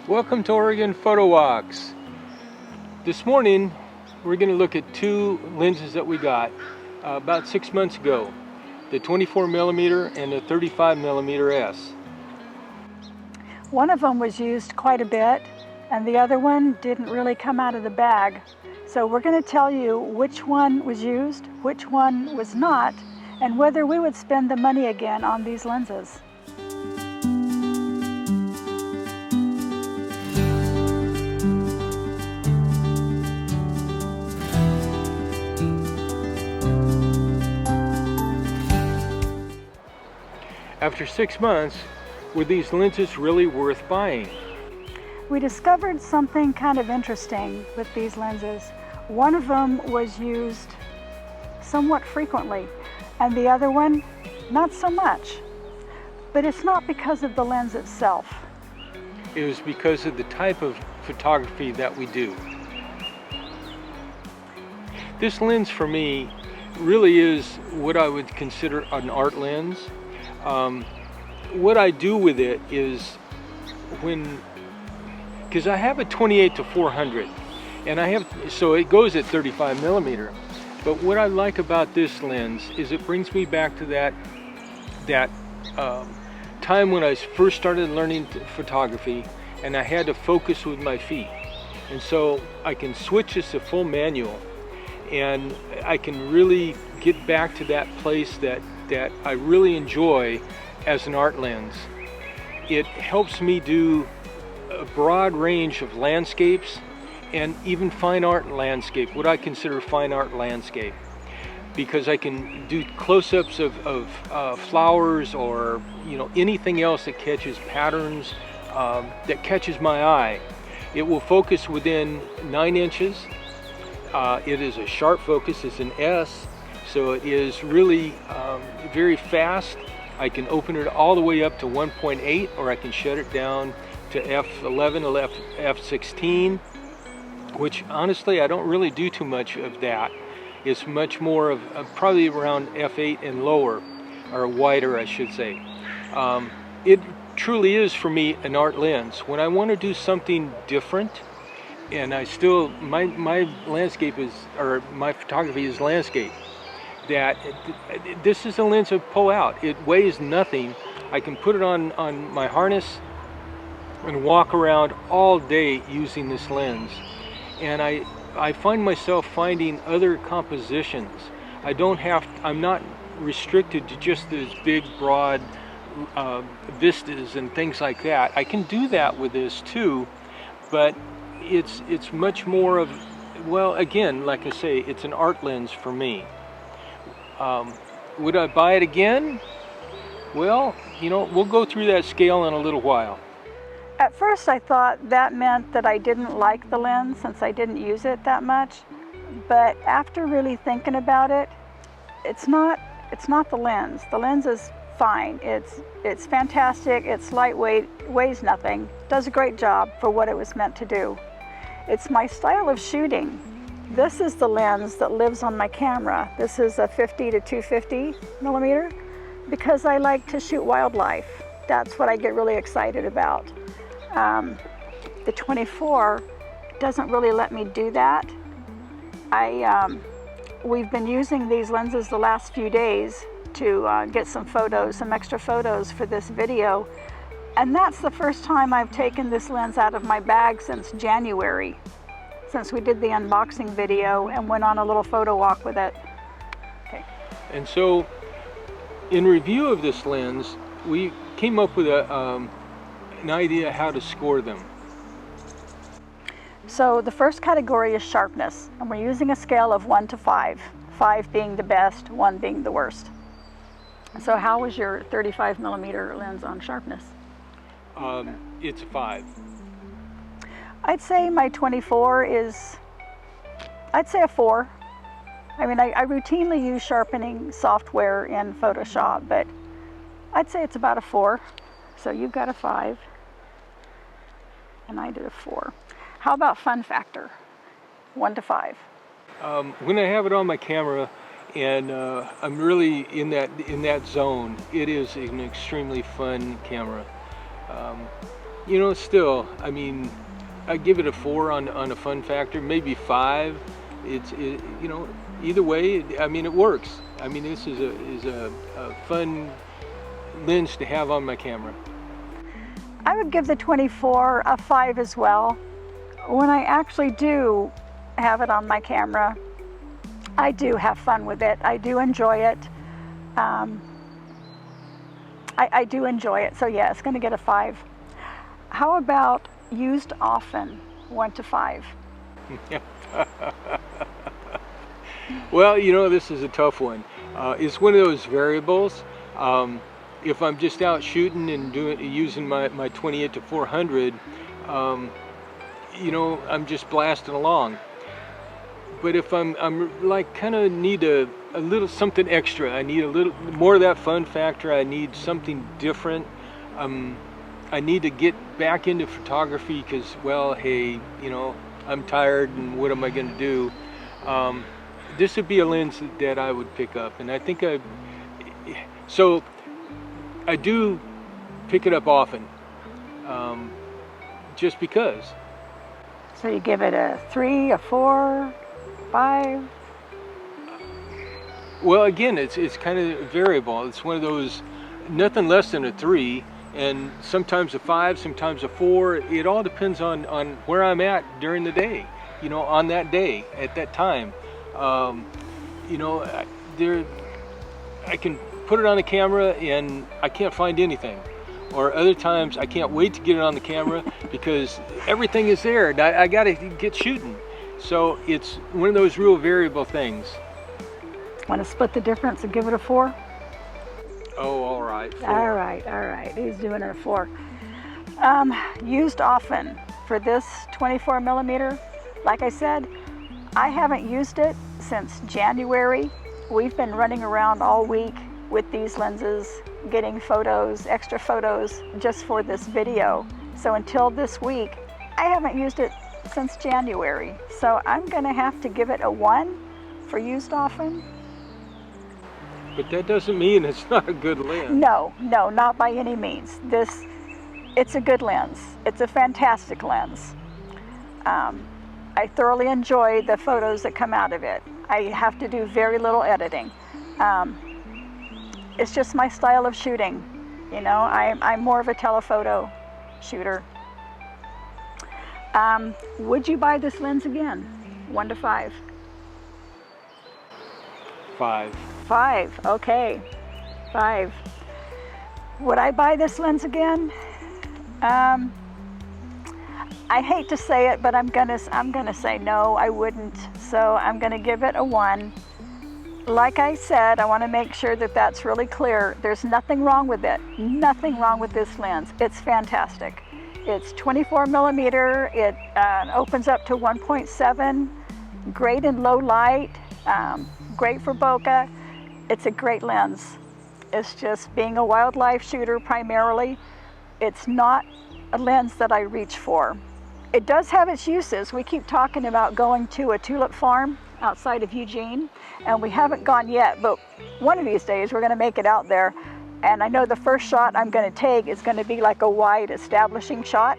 Welcome to Oregon Photo Walks. This morning we're going to look at two lenses that we got about 6 months ago, the 24mm and the 35mm S. One of them was used quite a bit and the other one didn't really come out of the bag. So we're going to tell you which one was used, which one was not, and whether we would spend the money again on these lenses. After 6 months, were these lenses really worth buying? We discovered something kind of interesting with these lenses. One of them was used somewhat frequently, and the other one, not so much. But it's not because of the lens itself. It was because of the type of photography that we do. This lens for me really is what I would consider an art lens. What I do with it is because I have a 28-400 and so it goes at 35mm, but what I like about this lens is it brings me back to that time when I first started learning photography and I had to focus with my feet, and so I can switch this to full manual and I can really get back to that place that I really enjoy as an art lens. It helps me do a broad range of landscapes and even fine art landscape, what I consider fine art landscape, because I can do close-ups of flowers or anything else that catches patterns, that catches my eye. It will focus within 9 inches. It is a sharp focus, it's an S, so it is really very fast. I can open it all the way up to 1.8, or I can shut it down to f11 or f16, which honestly I don't really do too much of that. It's much more of probably around f8 and lower, or wider I should say. It truly is for me an art lens. When I want to do something different, and my landscape is, or my photography is landscape, this is a lens I pull out. It weighs nothing. I can put it on my harness and walk around all day using this lens. And I find myself finding other compositions. I'm not restricted to just those big, broad vistas and things like that. I can do that with this too, but it's much more of, well, again, like I say, it's an art lens for me. Would I buy it again? Well, we'll go through that scale in a little while. At first I thought that meant that I didn't like the lens since I didn't use it that much, but after really thinking about it, it's not the lens. The lens is fine. It's fantastic, it's lightweight, weighs nothing, does a great job for what it was meant to do. It's my style of shooting. This is the lens that lives on my camera. This is a 50-250mm because I like to shoot wildlife. That's what I get really excited about. The 24 doesn't really let me do that. We've been using these lenses the last few days to get some extra photos for this video. And that's the first time I've taken this lens out of my bag since January, since we did the unboxing video and went on a little photo walk with it. Okay. And so, in review of this lens, we came up with an idea how to score them. So the first category is sharpness, and we're using a scale of 1 to 5, 5 being the best, 1 being the worst. So how was your 35mm lens on sharpness? It's a 5. I'd say my 24 is, I'd say a 4. I mean, I routinely use sharpening software in Photoshop, but I'd say it's about a 4. So you've got a 5, and I did a 4. How about fun factor? 1 to 5. When I have it on my camera and I'm really in that zone, it is an extremely fun camera. You know, still, I mean, I give it a 4 on a fun factor, maybe 5. You know, either way, I mean, it works. I mean, this is a fun lens to have on my camera. I would give the 24 a 5 as well. When I actually do have it on my camera, I do have fun with it. I do enjoy it. I do enjoy it. So yeah, it's going to get a 5. How about used often? 1 to 5. Well, you know, this is a tough one. It's one of those variables. If I'm just out shooting and using my 28 to 400, you know, I'm just blasting along. But if I'm like kind of need a little something extra, I need a little more of that fun factor, I need something different, I need to get back into photography because, well, hey, you know, I'm tired and what am I going to do? This would be a lens that I would pick up, and I think so I do pick it up often, just because. So you give it a 3, a 4, 5? Well, again, it's kind of variable. It's one of those, nothing less than a 3, and sometimes a 5, sometimes a 4. It all depends on where I'm at during the day, you know, on that day, at that time. You know, I can put it on the camera and I can't find anything. Or other times I can't wait to get it on the camera because everything is there and I got to get shooting. So it's one of those real variable things. Want to split the difference and give it a 4? Oh, all right. 4. All right. He's doing it a 4. Used often for this 24 millimeter. Like I said, I haven't used it since January. We've been running around all week with these lenses, getting photos, extra photos, just for this video. So until this week, I haven't used it since January. So I'm gonna have to give it a 1 for used often. But that doesn't mean it's not a good lens. No, not by any means. It's a good lens. It's a fantastic lens. I thoroughly enjoy the photos that come out of it. I have to do very little editing. It's just my style of shooting. You know, I'm more of a telephoto shooter. Would you buy this lens again? 1 to 5. 5. 5, okay, 5. Would I buy this lens again? I hate to say it, but I'm gonna say no, I wouldn't. So I'm gonna give it a 1. Like I said, I want to make sure that that's really clear. There's nothing wrong with it. Nothing wrong with this lens. It's fantastic. It's 24 millimeter. It opens up to 1.7. Great in low light. Great for bokeh. It's a great lens. It's just being a wildlife shooter primarily. It's not a lens that I reach for. It does have its uses. We keep talking about going to a tulip farm outside of Eugene, and we haven't gone yet, but one of these days we're going to make it out there. And I know the first shot I'm going to take is going to be like a wide establishing shot.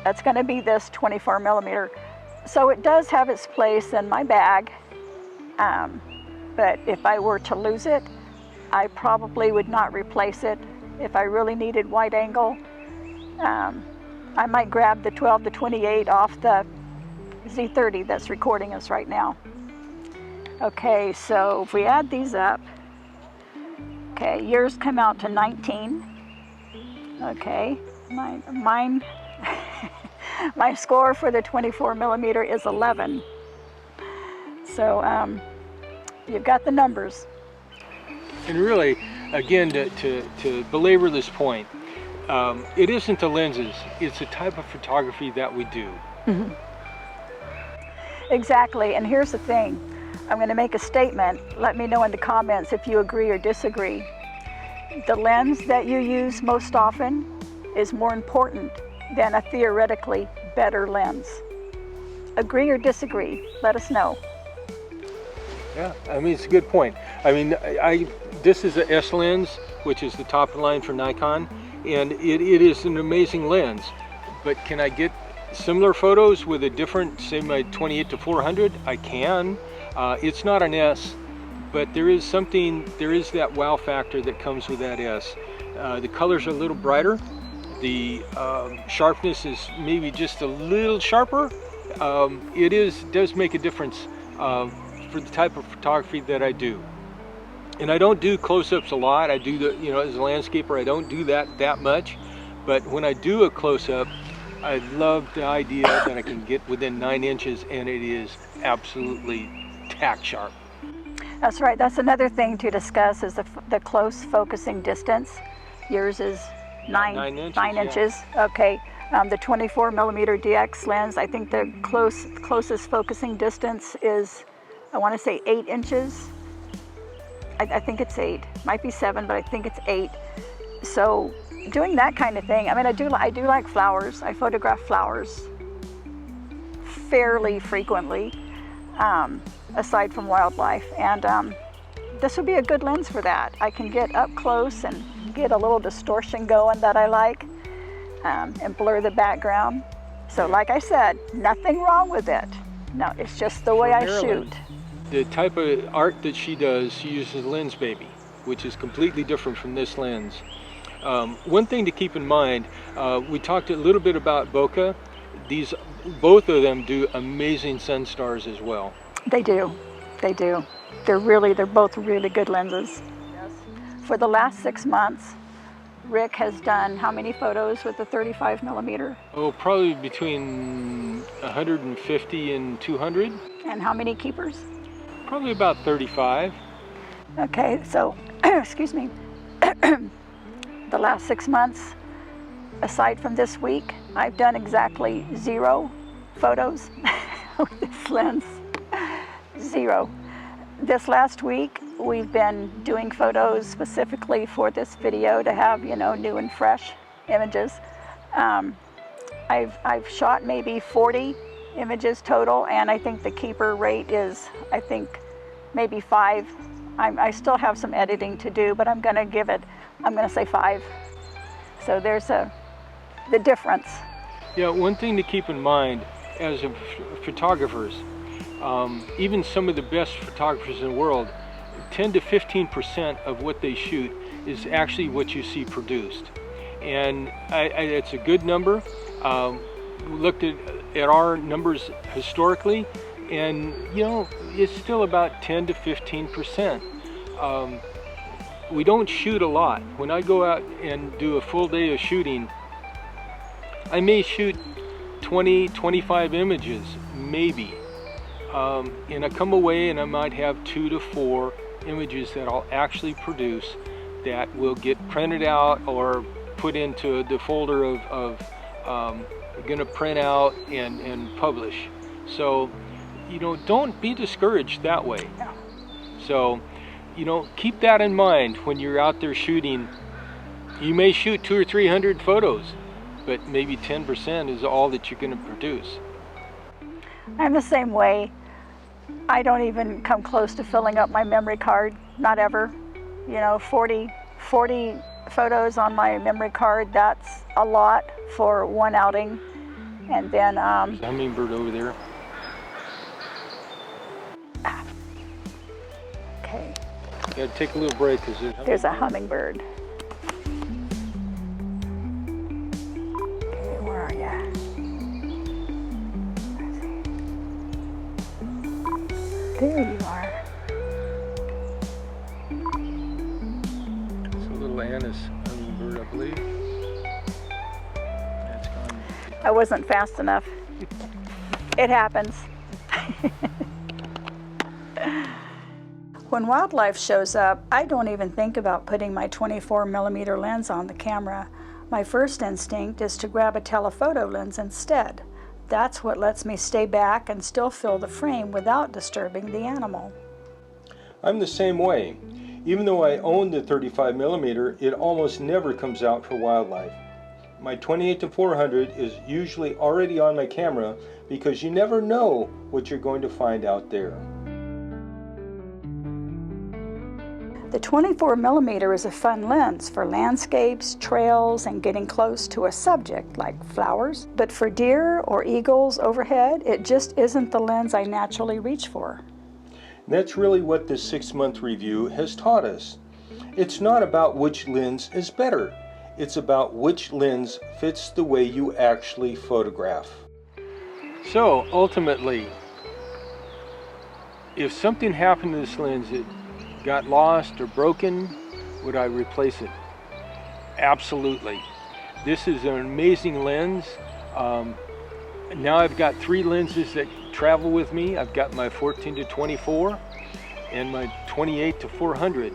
That's going to be this 24 millimeter. So it does have its place in my bag, but if I were to lose it, I probably would not replace it. If I really needed wide angle, I might grab the 12 to 28 off the Z30 that's recording us right now. Okay, so if we add these up, okay, yours come out to 19. Okay, mine my score for the 24 millimeter is 11. So you've got the numbers. And really, again, to belabor this point, it isn't the lenses, it's a type of photography that we do. Mm-hmm. Exactly, and here's the thing. I'm going to make a statement. Let me know in the comments if you agree or disagree. The lens that you use most often is more important than a theoretically better lens. Agree or disagree? Let us know. Yeah, I mean, it's a good point. I mean, this is a S lens, which is the top of the line for Nikon, and it is an amazing lens. But can I get similar photos with a different, say my 28-400? I can. It's not an S, but there is that wow factor that comes with that S. The colors are a little brighter. The sharpness is maybe just a little sharper. It does make a difference for the type of photography that I do. And I don't do close-ups a lot. I do as a landscaper, I don't do that much. But when I do a close-up, I love the idea that I can get within 9 inches and it is absolutely tack sharp. That's right. That's another thing to discuss is the close focusing distance. Yours is 9 inches. Yeah. Okay. The 24mm DX lens, I think the closest focusing distance is, I want to say 8 inches. I think it's 8. Might be 7, but I think it's 8. So doing that kind of thing, I mean, I do like flowers. I photograph flowers fairly frequently, aside from wildlife. And this would be a good lens for that. I can get up close and get a little distortion going that I like, and blur the background. So like I said, nothing wrong with it. No, it's just the way I shoot. The type of art that she does, she uses Lens Baby, which is completely different from this lens. One thing to keep in mind, we talked a little bit about bokeh. Both of them do amazing sun stars as well. They do. They're both really good lenses. Yes. For the last 6 months, Rick has done how many photos with the 35mm? Oh, probably between 150 and 200. And how many keepers? Probably about 35. Okay, so, excuse me, the last 6 months, aside from this week, I've done exactly 0 photos with this lens. 0. This last week, we've been doing photos specifically for this video to have, new and fresh images. I've shot maybe 40 images total, and I think the keeper rate is, I think, maybe 5. I still have some editing to do, but I'm going to say 5. So there's the difference. Yeah, one thing to keep in mind as photographers, even some of the best photographers in the world, 10 to 15% of what they shoot is actually what you see produced. And it's a good number. We looked at our numbers historically, and it's still about 10 to 15%. We don't shoot a lot. When I go out and do a full day of shooting, I may shoot 20, 25 images, maybe. And I come away and I might have 2 to 4 images that I'll actually produce that will get printed out or put into the folder of gonna print out and publish. So, don't be discouraged that way. So, keep that in mind when you're out there shooting. You may shoot 200 or 300 photos, but maybe 10% is all that you're gonna produce. I'm the same way. I don't even come close to filling up my memory card, not ever. 40 photos on my memory card, that's a lot for one outing. And then there's a hummingbird over there. Okay. You gotta take a little break because there's a hummingbird. Okay, where are you? There you are. It's a little Anna's hummingbird, I believe. That's gone. I wasn't fast enough. It happens. When wildlife shows up, I don't even think about putting my 24mm lens on the camera. My first instinct is to grab a telephoto lens instead. That's what lets me stay back and still fill the frame without disturbing the animal. I'm the same way. Even though I own the 35mm, it almost never comes out for wildlife. My 28-400 is usually already on my camera because you never know what you're going to find out there. The 24mm is a fun lens for landscapes, trails, and getting close to a subject like flowers. But for deer or eagles overhead, it just isn't the lens I naturally reach for. That's really what this 6-month review has taught us. It's not about which lens is better. It's about which lens fits the way you actually photograph. So ultimately, if something happened to this lens, it got lost or broken, would I replace it? Absolutely. This is an amazing lens. Now I've got 3 lenses that travel with me. I've got my 14 to 24 and my 28 to 400.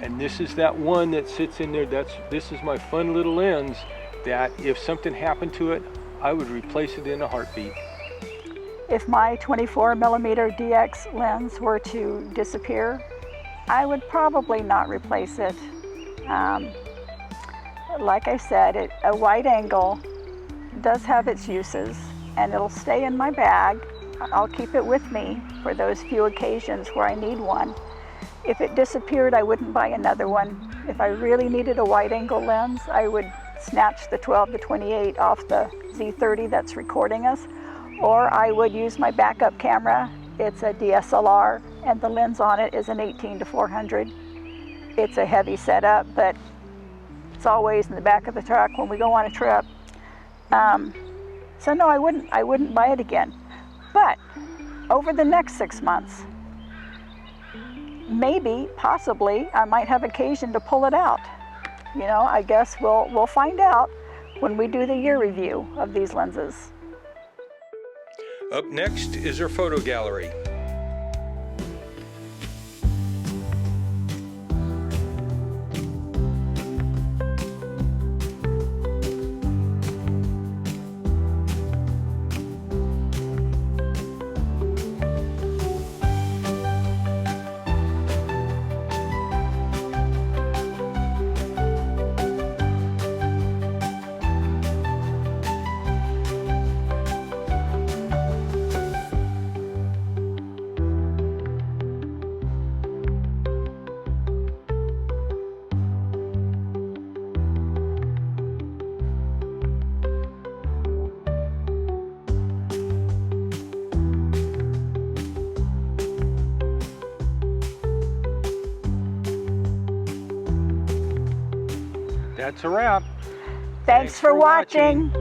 And this is that one that sits in there. This is my fun little lens that if something happened to it, I would replace it in a heartbeat. If my 24mm DX lens were to disappear, I would probably not replace it. Like I said, a wide angle does have its uses, and it'll stay in my bag. I'll keep it with me for those few occasions where I need one. If it disappeared, I wouldn't buy another one. If I really needed a wide angle lens, I would snatch the 12 to 28 off the Z30 that's recording us, or I would use my backup camera. It's a DSLR, and the lens on it is an 18 to 400. It's a heavy setup, but it's always in the back of the truck when we go on a trip. So no, I wouldn't buy it again. But over the next 6 months, maybe, possibly, I might have occasion to pull it out. You know, I guess we'll find out when we do the year review of these lenses. Up next is our photo gallery. That's a wrap. Thanks for watching.